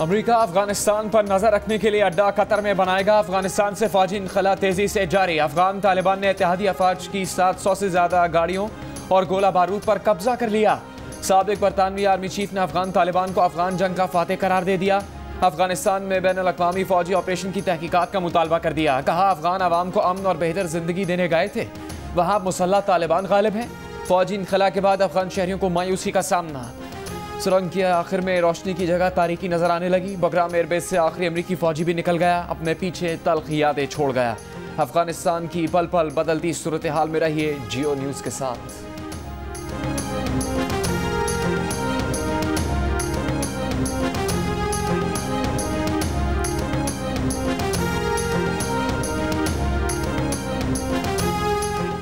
America Afghanistan पर नजर रखने के लिए अड्डा कतर में बनाएगा। अफगानिस्तान से फौजी इनखला तेजी से जारी। अफगान तालिबान ने इत्तेहादी अफवाज की 700 से ज्यादा गाड़ियों और गोला बारूद पर कब्जा कर लिया। साबिक बरतानवी आर्मी चीफ ने अफगान तालिबान को अफगान जंग का फातेह करार दे दिया। अफगानिस्तान में बैनुल अक़वामी फौजी ऑपरेशन की तहकीकात का मुतालबा कर दिया। कहा, अफगान अवाम को अमन और बेहतर जिंदगी देने गए थे, वहां मुसल्लह तालिबान गालिब हैं। फौजी इनखला के बाद अफगान शहरियों को मायूसी का सामना। सुरंग के आखिर में रोशनी की जगह तारीकी नजर आने लगी। बगराम एयरबेस से आखिरी अमरीकी फौजी भी निकल गया, अपने पीछे तल्ख यादें छोड़ गया। अफगानिस्तान की पल पल बदलती सूरत हाल में रहिए जियो न्यूज के साथ।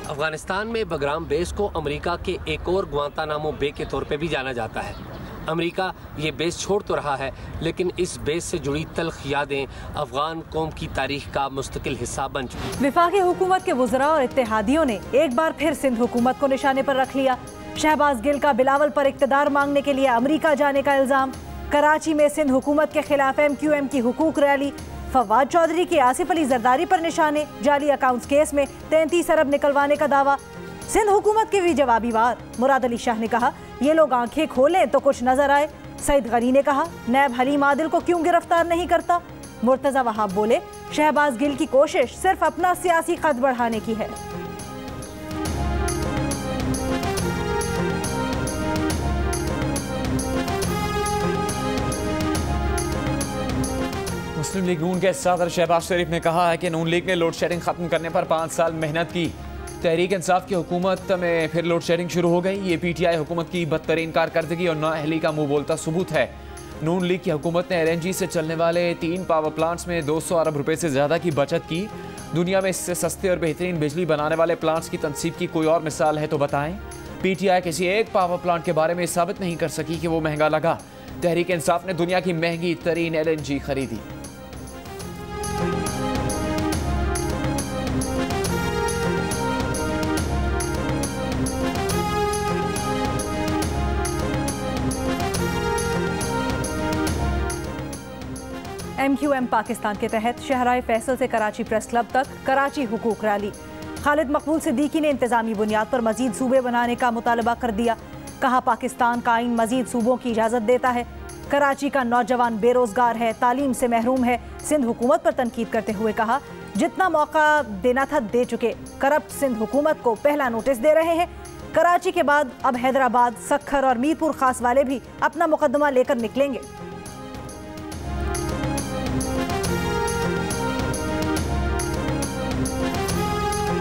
अफगानिस्तान में बगराम बेस को अमेरिका के एक और ग्वांतानामो बे के तौर पे भी जाना जाता है। अमेरिका ये बेस छोड़ तो रहा है, लेकिन इस बेस से जुड़ी तल्ख यादें अफगान कौम की तारीख का मुस्तकिल हिस्सा बन चुकी। विफाकी हुकूमत के वुज़रा और इत्तेहादियों ने एक बार फिर सिंध हुकूमत को निशाने पर रख लिया। शहबाज गिल का बिलावल पर इक़्तिदार मांगने के लिए अमेरिका जाने का इल्ज़ाम। कराची में सिंध हुकूमत के खिलाफ MQM की हुकूक रैली। फवाद चौधरी के आसिफ अली जरदारी पर निशाने। जाली अकाउंट्स केस में 33 अरब निकलवाने का दावा। सिंध हुकूमत के भी जवाबी वार। मुराद अली शाह ने कहा, ये लोग आंखें खोलें तो कुछ नजर आए। सईद गनी ने कहा, नैब हलीम आदिल को क्यों गिरफ्तार नहीं करता। मुर्तजा वहाब बोले, शहबाज गिल की कोशिश सिर्फ अपना सियासी कद बढ़ाने की है। मुस्लिम लीग नून के सदर शहबाज शरीफ ने कहा है कि नून लीग ने लोड शेडिंग खत्म करने पर 5 साल मेहनत की। तहरीक इंसाफ की हुकूमत में फिर लोड शेडिंग शुरू हो गई। ये PTI हुकूमत की बदतरीन कारकर्दगी और नाअहली का मुंह बोलता सबूत है। नून लीग की हुकूमत ने LNG से चलने वाले 3 पावर प्लांट्स में 200 अरब रुपए से ज्यादा की बचत की। दुनिया में इससे सस्ते और बेहतरीन बिजली बनाने वाले प्लांट्स की तनसीब की कोई और मिसाल है तो बताएं। PTI किसी एक पावर प्लांट के बारे में साबित नहीं कर सकी कि वो महंगा लगा। तहरीक इंसाफ ने दुनिया की महंगी तरीन LNG खरीदी। MQM पाकिस्तान के तहत शहराए फैसल से कराची प्रेस क्लब तक कराची हुकूक रैली। खालिद मकबूल सिद्दीकी ने इंतजामी बुनियाद पर मजीद सूबे बनाने का मुतालबा कर दिया। कहा, पाकिस्तान का आइन मजीद सूबों की इजाज़त देता है। कराची का नौजवान बेरोजगार है, तालीम से महरूम है। सिंध हुकूमत पर तनकीद करते हुए कहा, जितना मौका देना था दे चुके। करप्ट सिंध हुकूमत को पहला नोटिस दे रहे हैं। कराची के बाद अब हैदराबाद, सक्खर और मीरपुर खास वाले भी अपना मुकदमा लेकर निकलेंगे।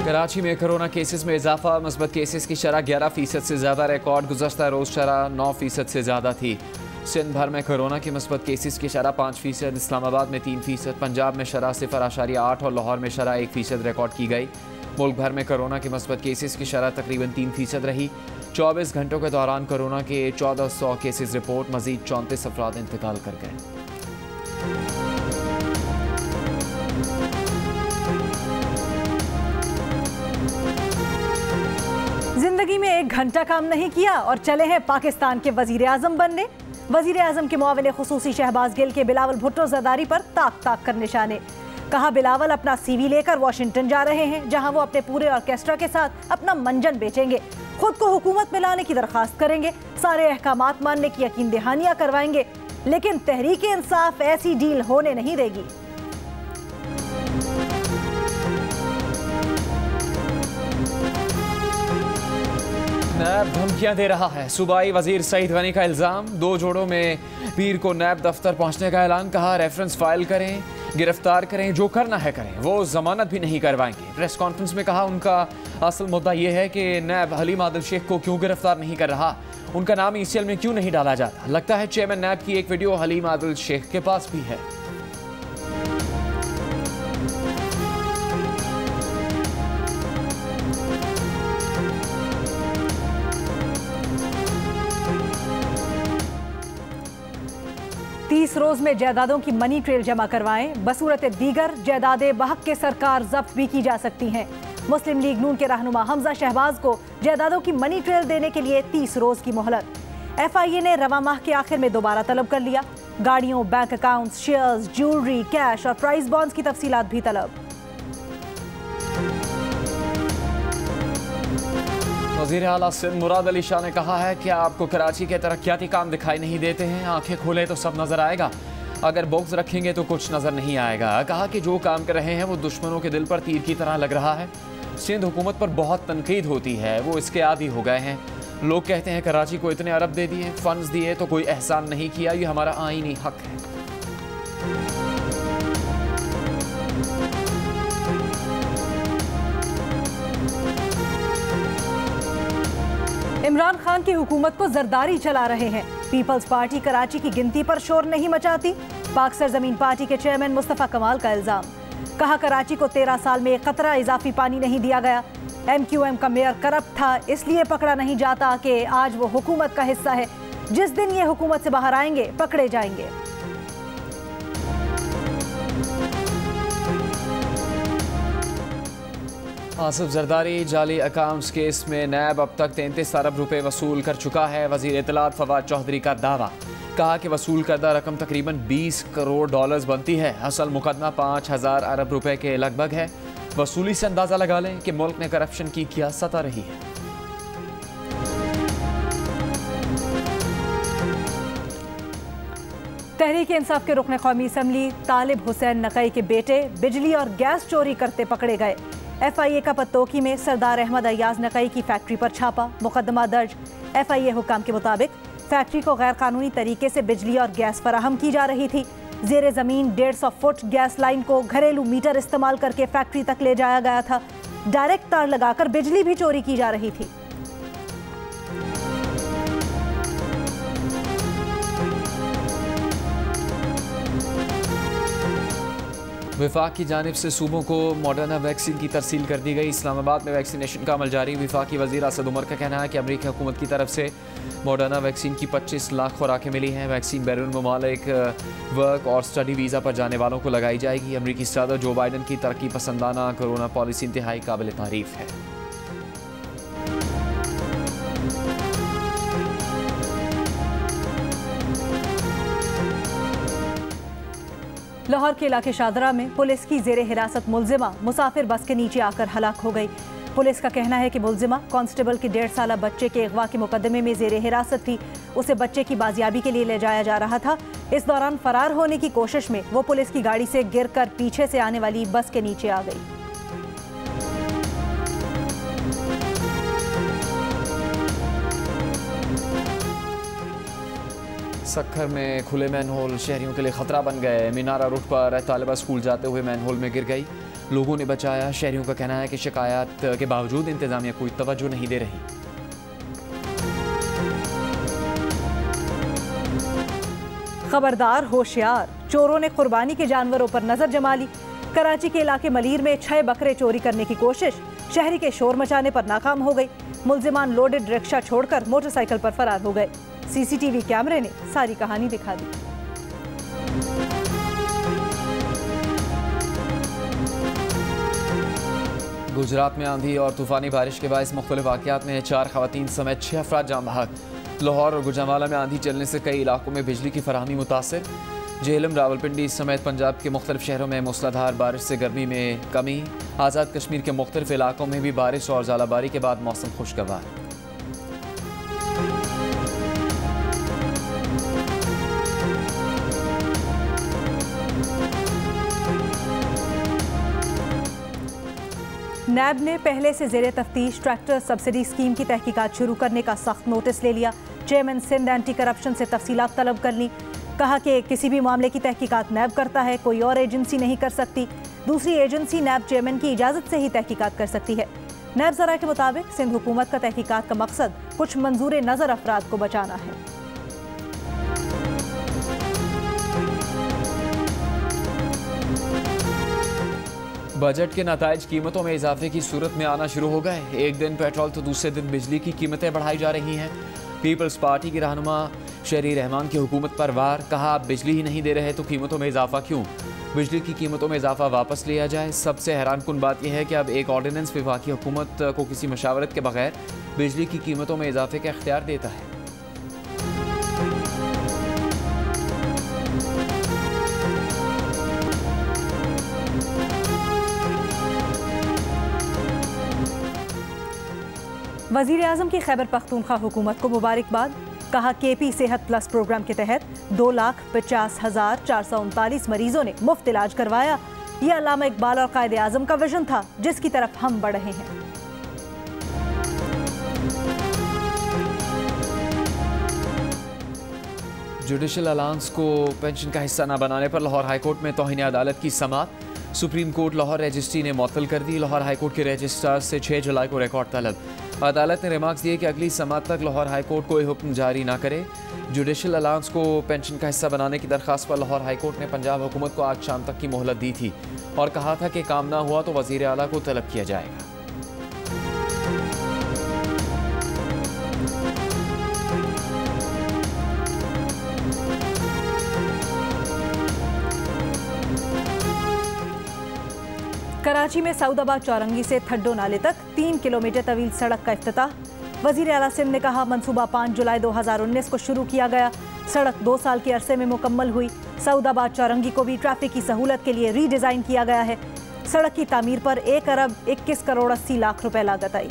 कराची में कोरोना केसेस में इजाफा। मस्बत केसेस की शरह 11% से ज़्यादा रिकॉर्ड। गुज़श्ता रोज़ शरह 9% से ज़्यादा थी। सिंध भर में कोरोना के मस्बत केसेस की शरह 5%, इस्लामाबाद में 3%, पंजाब में शरह 0.8 और लाहौर में शरह 1% रिकॉर्ड की गई। मुल्क भर में कोरोना के मस्बत केसेस की शरह तकरीबन 3% रही। 24 घंटों के दौरान कोरोना के 1400 केसेस रिपोर्ट। मजीद 34 अफराद इंतकाल कर गए। जिंदगी में 1 घंटा काम नहीं किया और चले हैं पाकिस्तान के वजीर आजम बनने। वजीर आजम के मुआविन खुसूसी शहबाज गिल के बिलावल भुट्टो जरदारी पर ताक ताक कर निशाने। कहा, बिलावल अपना CV लेकर वाशिंगटन जा रहे हैं, जहां वो अपने पूरे ऑर्केस्ट्रा के साथ अपना मंजन बेचेंगे। खुद को हुकूमत में लाने की दरखास्त करेंगे। सारे अहकामात मानने की यकीन दहानियां करवाएंगे, लेकिन तहरीक इंसाफ ऐसी डील होने नहीं देगी। नैब धमकियां दे रहा है। सूबाई वजीर सईद गनी का इल्जाम। 2 जोड़ों में पीर को नैब दफ्तर पहुंचने का ऐलान। कहा, रेफरेंस फाइल करें, गिरफ्तार करें, जो करना है करें, वो जमानत भी नहीं करवाएंगे। प्रेस कॉन्फ्रेंस में कहा, उनका असल मुद्दा यह है कि नैब हलीम आदिल शेख को क्यों गिरफ्तार नहीं कर रहा, उनका नाम ECL में क्यों नहीं डाला जाता। लगता है चेयरमैन नैब की एक वीडियो हलीम आदिल शेख के पास भी है। रोज में जायदादों की मनी ट्रेल जमा करवाएं। बसूरत दीगर जायदादें बहक के सरकार जब्त भी की जा सकती हैं। मुस्लिम लीग नून के रहनुमा हमजा शहबाज को जायदादों की मनी ट्रेल देने के लिए 30 रोज की मोहलत। FIA ने रवा माह के आखिर में दोबारा तलब कर लिया। गाड़ियों, bank accounts, shares, jewellery, cash और प्राइस बॉन्ड्स की तफसीलात भी तलब। वज़ीर आला सिंध मुराद अली शाह ने कहा है कि आपको कराची के तरक्याती काम दिखाई नहीं देते हैं, आंखें खोले तो सब नजर आएगा, अगर बॉक्स रखेंगे तो कुछ नजर नहीं आएगा। कहा कि जो काम कर रहे हैं वो दुश्मनों के दिल पर तीर की तरह लग रहा है। सिंध हुकूमत पर बहुत तनकीद होती है, वो इसके आदी हो गए हैं। लोग कहते हैं कराची को इतने अरब दे दिए, फंड्स दिए तो कोई एहसान नहीं किया, ये हमारा आईनी हक है। इमरान खान की हुकूमत को जरदारी चला रहे हैं। पीपल्स पार्टी कराची की गिनती पर शोर नहीं मचाती, पाक सरजमीन पार्टी के चेयरमैन मुस्तफा कमाल का इल्जाम। कहा कराची को 13 साल में एक कतरा इजाफी पानी नहीं दिया गया। MQM का मेयर करप्ट था, इसलिए पकड़ा नहीं जाता कि आज वो हुकूमत का हिस्सा है। जिस दिन ये हुकूमत से बाहर आएंगे पकड़े जाएंगे। आसिफ जरदारी जाली अकाउंट्स केस में नैब अब तक 33 अरब रुपए वसूल कर चुका है। वजीर इत्तलात फवाद चौधरी का दावा, कहा कि वसूल करदा रकम तकरीबन 20 करोड़ डॉलर्स बनती है। असल मुकदमा 5000 अरब रुपए के लगभग है। वसूली से अंदाजा लगा लें कि मुल्क में करप्शन की क्या सतह रही है। तहरीक इंसाफ के रुकन कौमी असम्बली तालिब हुसैन नकई के बेटे बिजली और गैस चोरी करते पकड़े गए। FIA का पत्तोकी में सरदार अहमद अयाज नकई की फैक्ट्री पर छापा, मुकदमा दर्ज। FIA हुक्म के मुताबिक फैक्ट्री को गैर कानूनी तरीके से बिजली और गैस फराहम की जा रही थी। जेर जमीन 150 फुट गैस लाइन को घरेलू मीटर इस्तेमाल करके फैक्ट्री तक ले जाया गया था। डायरेक्ट तार लगाकर बिजली भी चोरी की जा रही थी। विफाक की जानिब से सूबों को मॉडर्ना वैक्सीन की तरसील कर दी गई। इस्लामाबाद में वैक्सीनेशन का अमल जारी। विफाकी वज़ीर असद उमर का कहना है कि अमरीकी हुकूमत की तरफ से मॉडर्ना वैक्सीन की 25 लाख खुराकें मिली हैं। वैक्सीन बैरून ममालिक वर्क और स्टडी वीज़ा पर जाने वालों को लगाई जाएगी। अमरीकी सदर जो बाइडन की तरक्की पसंदाना कोरोना पॉलिसी इंतहाई काबिल तारीफ है। लाहौर के इलाके शादरा में पुलिस की जेर हिरासत मुलजिमा मुसाफिर बस के नीचे आकर हलाक हो गई। पुलिस का कहना है कि मुलजिमा कांस्टेबल के 1.5 साला बच्चे के अगवा के मुकदमे में जेर हिरासत थी। उसे बच्चे की बाजियाबी के लिए ले जाया जा रहा था। इस दौरान फरार होने की कोशिश में वो पुलिस की गाड़ी से गिरकर पीछे से आने वाली बस के नीचे आ गई। सक्खर में खुले मैनहोल शहरियों के लिए खतरा बन गए। मीनारा रोड पर तालिबा स्कूल जाते हुए मैनहोल में गिर गई, लोगों ने बचाया। शहरियों का कहना है कि शिकायत के बावजूद इंतजामिया कोई तवज्जो नहीं दे रही। खबरदार, होशियार, चोरों ने कुर्बानी के जानवरों पर नजर जमा ली। कराची के इलाके मलीर में 6 बकरे चोरी करने की कोशिश, शहरी के शोर मचाने पर नाकाम हो गई। मुलजिमान लोडेड रिक्शा छोड़कर मोटरसाइकिल पर फरार हो गए। CCTV कैमरे ने सारी कहानी दिखा दी। गुजरात में आंधी और तूफानी बारिश के बायस मुख्तलिफ वाक़यात में 4 खवातीन समेत 6 अफराद जाम बहक। लाहौर और गुजरांवाला में आंधी चलने से कई इलाकों में बिजली की फराहमी मुतासर। जेहलम, रावलपिंडी समेत पंजाब के मुख्तलिफ शहरों में मूसलाधार बारिश से गर्मी में कमी। आज़ाद कश्मीर के मुख्तलिफ इलाकों में भी बारिश और ज़ालाबारी के बाद मौसम खुशगवार। नैब ने पहले से जेर तफ्तीश ट्रैक्टर सब्सिडी स्कीम की तहकीकात शुरू करने का सख्त नोटिस ले लिया। चेयरमैन सिंध एंटी करप्शन से तफसीलात तलब कर ली। कहा कि किसी भी मामले की तहकीकात नैब करता है, कोई और एजेंसी नहीं कर सकती। दूसरी एजेंसी नैब चेयरमैन की इजाज़त से ही तहकीकात कर सकती है। नैब ज़रा के मुताबिक सिंध हुकूमत का तहकीकात का मकसद कुछ मंजूर नज़र अफराद को बचाना है। बजट के नताइज कीमतों में इजाफे की सूरत में आना शुरू हो गए। एक दिन पेट्रोल तो दूसरे दिन बिजली की कीमतें बढ़ाई जा रही हैं। पीपल्स पार्टी की रहनुमा शहरी रहमान की हुकूमत पर वार। कहा, आप बिजली ही नहीं दे रहे तो कीमतों में इजाफा क्यों? बिजली की कीमतों में इजाफा वापस लिया जाए। सबसे हैरानकुन बात यह है कि अब एक ऑर्डिनेंस वफाकी हुकूमत को किसी मशावरत के बगैर बिजली की कीमतों में इजाफे का इख्तियार देता है। वज़ीर आज़म की खैबर पख्तूनख्वा हुकूमत को मुबारकबाद। कहा KP सेहत प्लस प्रोग्राम के तहत 2,50,439 मरीजों ने मुफ्त इलाज करवाया। यह अल्लामा इकबाल और कायदे आज़म का विजन था जिसकी तरफ हम बढ़ रहे हैं। जुडिशल अलाउंस को पेंशन का हिस्सा न बनाने पर लाहौर हाईकोर्ट में तौहीन अदालत की समाअत। सुप्रीम कोर्ट लाहौर रजिस्ट्री ने मुअत्तल कर दी। लाहौर हाईकोर्ट के रजिस्ट्रार से 6 जुलाई को रिकॉर्ड तलब। अदालत ने रिमार्क्स दिए कि अगली समाअत तक लाहौर हाईकोर्ट कोई हुक्म जारी ना करे। जुडिशल अलाउंस को पेंशन का हिस्सा बनाने की दरख्वास्त पर लाहौर हाईकोर्ट ने पंजाब हुकूमत को आज शाम तक की मोहलत दी थी और कहा था कि काम ना हुआ तो वज़ीर आला को तलब किया जाएगा। कराची में सऊदाबाद चौरंगी से थड्डो नाले तक 3 किलोमीटर तवील सड़क का इफ्तिताह। वज़ीर आला सिंध ने कहा मंसूबा 5 जुलाई 2019 को शुरू किया गया। सड़क 2 साल के अरसे में मुकम्मल हुई। सऊदाबाद चौरंगी को भी ट्रैफिक की सहूलत के लिए रीडिज़ाइन किया गया है। सड़क की तामीर पर 1 अरब 21 करोड़ 80 लाख रुपए लागत आई।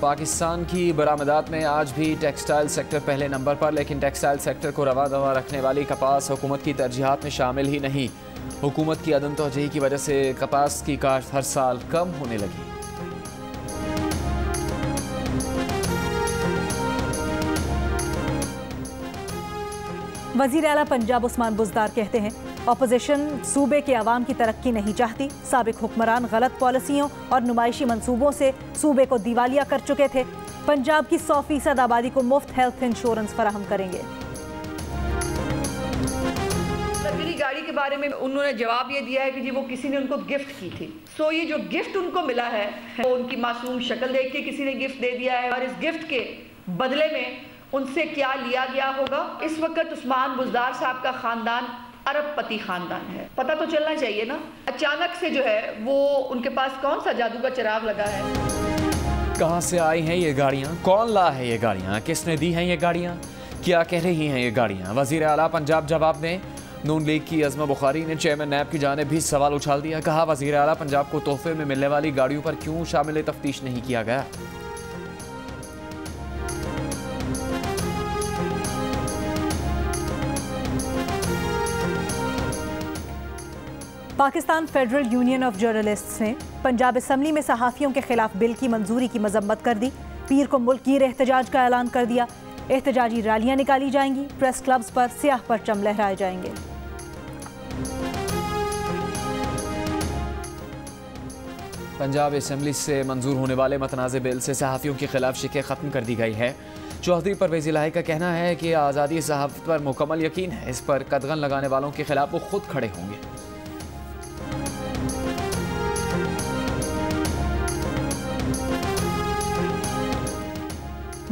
पाकिस्तान की बरामदात में आज भी टेक्सटाइल सेक्टर पहले नंबर पर, लेकिन टेक्सटाइल सेक्टर को रवा दवा रखने वाली कपास हुकूमत की तरजीहात में शामिल ही नहीं। हुकूमत की अदम तवज्जुही की वजह से कपास की काश्त हर साल कम होने लगी। वज़ीर आला पंजाब उस्मान बुज़दार कहते हैं अपोजिशन सूबे के अवाम की तरक्की नहीं चाहती। साबिक हुक्मरान गलत पॉलिसियों और नुमाइशी मंसूबों से सूबे को दिवालिया कर चुके थे। पंजाब की 100% आबादी को मुफ्त हेल्थ इंश्योरेंस फराहम करेंगे। लग्जरी गाड़ी के बारे में उन्होंने जवाब ये दिया है कि जी वो किसी ने उनको गिफ्ट की थी। सो ये जो गिफ्ट उनको मिला है वो उनकी मासूम शक्ल देख के किसी ने गिफ्ट दे दिया है और इस गिफ्ट के बदले में उनसे क्या लिया गया होगा। इस वक्त उस्मान बुज़दार साहब का खानदान अरबपति खानदान है। पता तो चलना चाहिए ना, अचानक से जो है वो उनके पास कौन सा जादू का चिराग लगा है। कहाँ से आई हैं ये गाड़ियाँ, कौन ला है ये गाड़ियाँ, किसने दी हैं ये गाड़ियाँ, क्या कह रही हैं ये गाड़ियाँ। वज़ीर आला पंजाब जवाब दें। नून लीग की अज़मा बुखारी ने चेयरमैन नैब की जानिब भी सवाल उछाल दिया। कहा वज़ीर आला पंजाब को तोहफे में मिलने वाली गाड़ियों पर क्यों शामिल तफ्तीश नहीं किया गया। Pakistan federal union of journalists ने पंजाब असम्बली में सहाफ़ियों के खिलाफ बिल की मंजूरी की मजम्मत कर दी। पीर को मुल्कीर एहतजाज का ऐलान कर दिया। एहतजाजी रैलियां निकाली जाएंगी। प्रेस क्लब्स पर स्याह परचम लहराए जाएंगे। पंजाब असम्बली से मंजूर होने वाले मतनाज़ बिल से सहाफ़ियों के खिलाफ शिकवे ख़त्म कर दी गई है। चौधरी परवेज़ इलाही का कहना है कि आज़ादी सहाफ़त पर मुकम्मल यकीन है। इस पर कदगन लगाने वालों के खिलाफ वो खुद खड़े होंगे।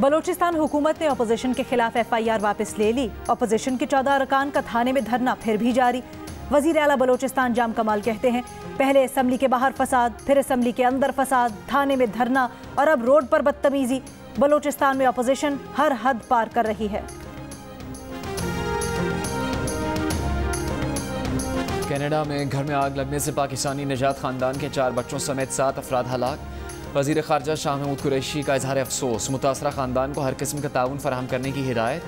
बलोचिस्तान हुकूमत ने अपोजिशन के खिलाफ FIR वापस ले ली। अपोजिशन के 14 अरकान का थाने में धरना फिर भी जारी। वज़ीर आला बलोचिस्तान जाम कमाल कहते हैं पहले असम्बली के बाहर फसाद, फिर असम्बली के अंदर फसाद, थाने में धरना और अब रोड पर बदतमीजी। बलोचिस्तान में अपोजिशन हर हद पार कर रही है। कनाडा में घर में आग लगने से पाकिस्तानी निजात खानदान के 4 बच्चों समेत 7 अफराद हलाक। वज़ीर ख़ारजा शाह महमूद कुरैशी का इज़हार अफसोस। मुतासरा ख़ानदान को हर किस्म का ताउन फराहम करने की हिदायत।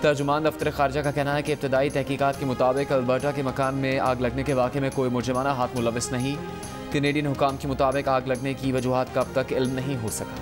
तर्जुमान दफ्तर ख़ारजा का कहना है कि इब्तदाई तहकीकात के मुताबिक अल्बर्टा के मकान में आग लगने के वाक़े में कोई मुजरिमाना हाथ मुलविस नहीं। कैनेडियन हुकाम के मुताबिक आग लगने की वजूहात का अब तक इल्म नहीं हो सका।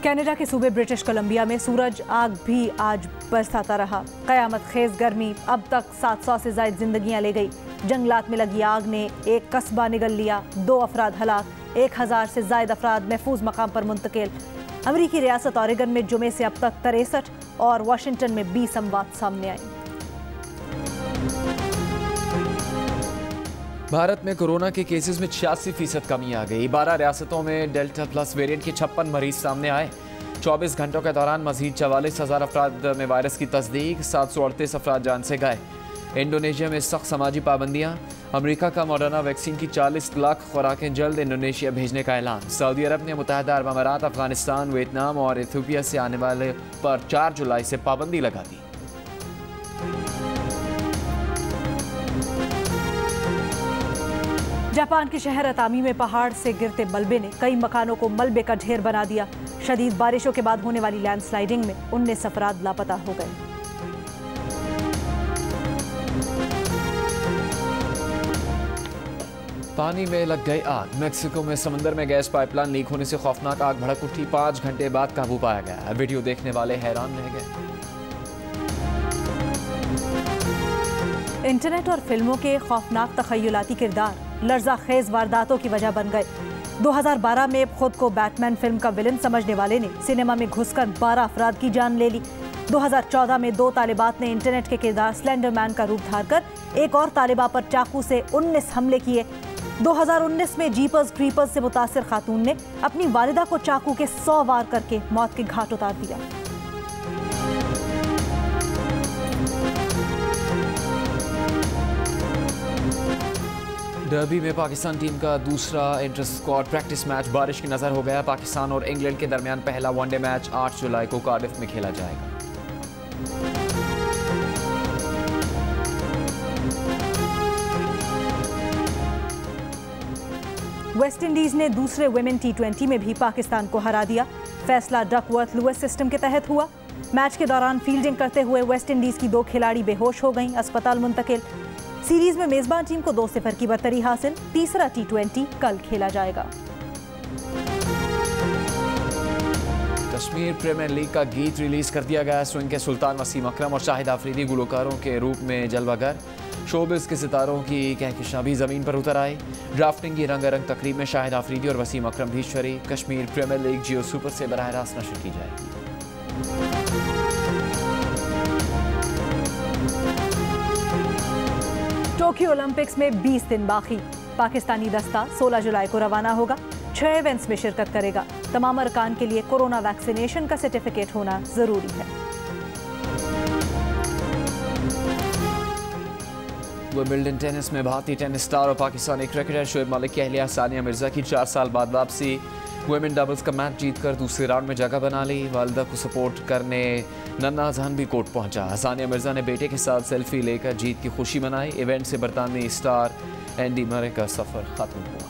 कनाडा के सूबे ब्रिटिश कोलंबिया में सूरज आग भी आज बरसाता रहा। कयामत खेज गर्मी अब तक 700 से ज़ायद जिंदगियां ले गई। जंगलात में लगी आग ने एक कस्बा निगल लिया। 2 अफराद हलाक, 1000 से ज़ायद अफराद महफूज मकाम पर मुंतकिल। अमरीकी रियासत ऑरेगन में जुमे से अब तक 63 और वाशिंगटन में 20 अमवात सामने आई। भारत में कोरोना के केसेस में 86% कमी आ गई। 12 रियासतों में डेल्टा प्लस वेरिएंट के 56 मरीज सामने आए। 24 घंटों के दौरान मजीद 44,000 अफराद में वायरस की तस्दीक, 738 अफराद जान से गए। इंडोनेशिया में सख्त समाजी पाबंदियां। अमेरिका का मॉडर्ना वैक्सीन की 40 लाख खुराकें जल्द इंडोनेशिया भेजने का ऐलान। सऊदी अरब ने मुत्तहिदा अरब अमारात, अफगानिस्तान, वियतनाम और इथियोपिया से आने वाले पर 4 जुलाई से पाबंदी लगा दी। जापान के शहर अतामी में पहाड़ से गिरते मलबे ने कई मकानों को मलबे का ढेर बना दिया। शदीद बारिशों के बाद होने वाली लैंडस्लाइडिंग में 19 अफराद लापता हो गए। पानी में लग गई आग। मेक्सिको में समंदर में गैस पाइपलाइन लीक होने से खौफनाक आग भड़क उठी। 5 घंटे बाद काबू पाया गया। वीडियो देखने वाले हैरान रह गए। इंटरनेट और फिल्मों के खौफनाक तखय्युलाती किरदार लर्ज़ाखेज़ वारदातों की वजह बन गए। 2012 में खुद को बैटमैन फिल्म का विलन समझने वाले ने सिनेमा में घुसकर 12 अफराद की जान ले ली। 2014 में 2 तालिबात ने इंटरनेट के किरदार स्लेंडरमैन का रूप धारकर एक और तालिबा पर चाकू से 19 हमले किए। 2019 में जीपर्स क्रीपर्स से मुतासिर खातून ने अपनी वालिदा को चाकू के 100 वार करके मौत के घाट उतार दिया। डर्बी में पाकिस्तान टीम का दूसरा इंटर स्क्वाड प्रैक्टिस मैच बारिश की नजर हो गया। पाकिस्तान और इंग्लैंड के दरमियान पहला वनडे मैच 8 जुलाई को कार्डिफ में खेला जाएगा। वेस्ट इंडीज ने दूसरे वुमेन T20 में भी पाकिस्तान को हरा दिया। फैसला डकवर्थ लुइस सिस्टम के तहत हुआ। मैच के दौरान फील्डिंग करते हुए वेस्ट इंडीज की 2 खिलाड़ी बेहोश हो गईं, अस्पताल मुंतकिल। सीरीज में मेजबान टीम को 2-0 की बरतरी हासिल। तीसरा T20 कल खेला जाएगा। कश्मीर प्रीमियर लीग का गीत रिलीज कर दिया गया। स्विंग के सुल्तान वसीम अकरम और शाहिद आफरीदी गुलकारों के रूप में जलवागर। शोबिस के सितारों की कहकशां भी जमीन पर उतर आई। ड्राफ्टिंग की रंगारंग तकरीब में शाहिद आफरीदी और वसीम अकरम भी शरीक। कश्मीर प्रीमियर लीग जियो सुपर से बराह रास्त नशर की जाएगी। टोक्यो ओलंपिक्स में 20 दिन बाकी। पाकिस्तानी दस्ता 16 जुलाई को रवाना होगा। 6 इवेंट्स में शिरकत करेगा। तमाम अरकान के लिए कोरोना वैक्सीनेशन का सर्टिफिकेट होना जरूरी है। विंबलडन टेनिस में भारतीय टेनिस स्टार और पाकिस्तानी क्रिकेटर शोएब मलिक की अहलिया सानिया मिर्जा की 4 साल बाद वापसी। वुमेन डबल्स का मैच जीतकर दूसरे राउंड में जगह बना ली। वालिदा को सपोर्ट करने नन्ना जहान भी कोर्ट पहुंचा। सानिया मिर्जा ने बेटे के साथ सेल्फी लेकर जीत की खुशी मनाई। इवेंट से बरतानवी स्टार एंडी मरे का सफर खत्म हुआ।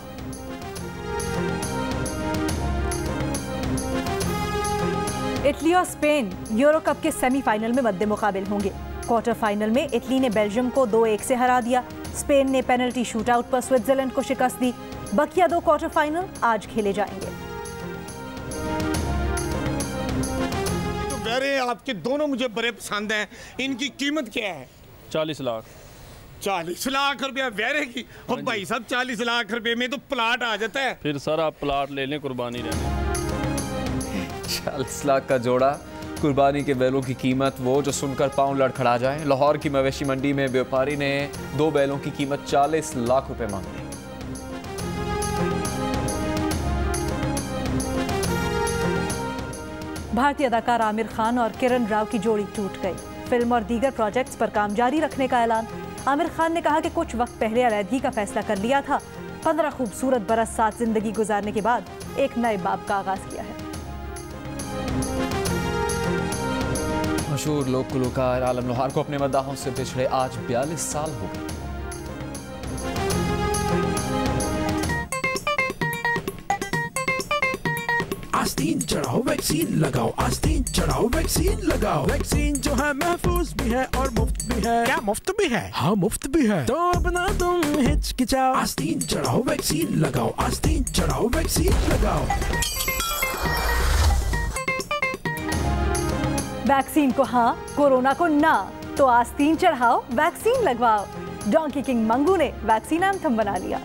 इटली और स्पेन यूरो कप के सेमीफाइनल में मद्दे मुकाबिल होंगे। क्वार्टर फाइनल में इटली ने बेल्जियम को 2-1 से हरा दिया। स्पेन ने पेनल्टी शूटआउट पर स्विट्जरलैंड को शिकस्त दी। बकिया 2 क्वार्टर फाइनल आज खेले जाएंगे। तो वेरे आपके दोनों मुझे बड़े पसंद हैं। इनकी कीमत क्या है? 40 लाख। 40 लाख रुपया वेरे की? और भाई साहब 40 लाख रुपए में तो प्लाट आ जाता है। फिर सर आप प्लाट ले लें, कुर्बानी रहने। 40 लाख का जोड़ा कुर्बानी के बैलों की कीमत, वो जो सुनकर पाँव लड़खड़ा जाए। लाहौर की मवेशी मंडी में व्यापारी ने 2 बैलों की कीमत 40 लाख रुपए मांगी। भारतीय अदाकार आमिर खान और किरण राव की जोड़ी टूट गई। फिल्म और दीगर प्रोजेक्ट्स पर काम जारी रखने का ऐलान। आमिर खान ने कहा कि कुछ वक्त पहले अलहदगी का फैसला कर लिया था। 15 खूबसूरत बरस साथ जिंदगी गुजारने के बाद एक नए बाब का आगाज किया है। मशहूर लोक गुलकार आलम लोहार को अपने मद्दाहों से पिछड़े आज 42 साल हो गए। आस्तीन चढ़ाओ वैक्सीन लगाओ, आस्तीन चढ़ाओ वैक्सीन लगाओ। वैक्सीन जो है महफूज भी है और मुफ्त भी है। क्या मुफ्त भी है? हाँ मुफ्त भी है। तो अपना तुम हिचकिचाओ, आस्तीन चढ़ाओ वैक्सीन लगाओ, आस्तीन चढ़ाओ वैक्सीन लगाओ। वैक्सीन को हाँ, कोरोना को ना, तो आस्तीन चढ़ाओ, वैक्सीन लगवाओ। डोंकी किंग मंगू ने वैक्सीन एंथम बना लिया।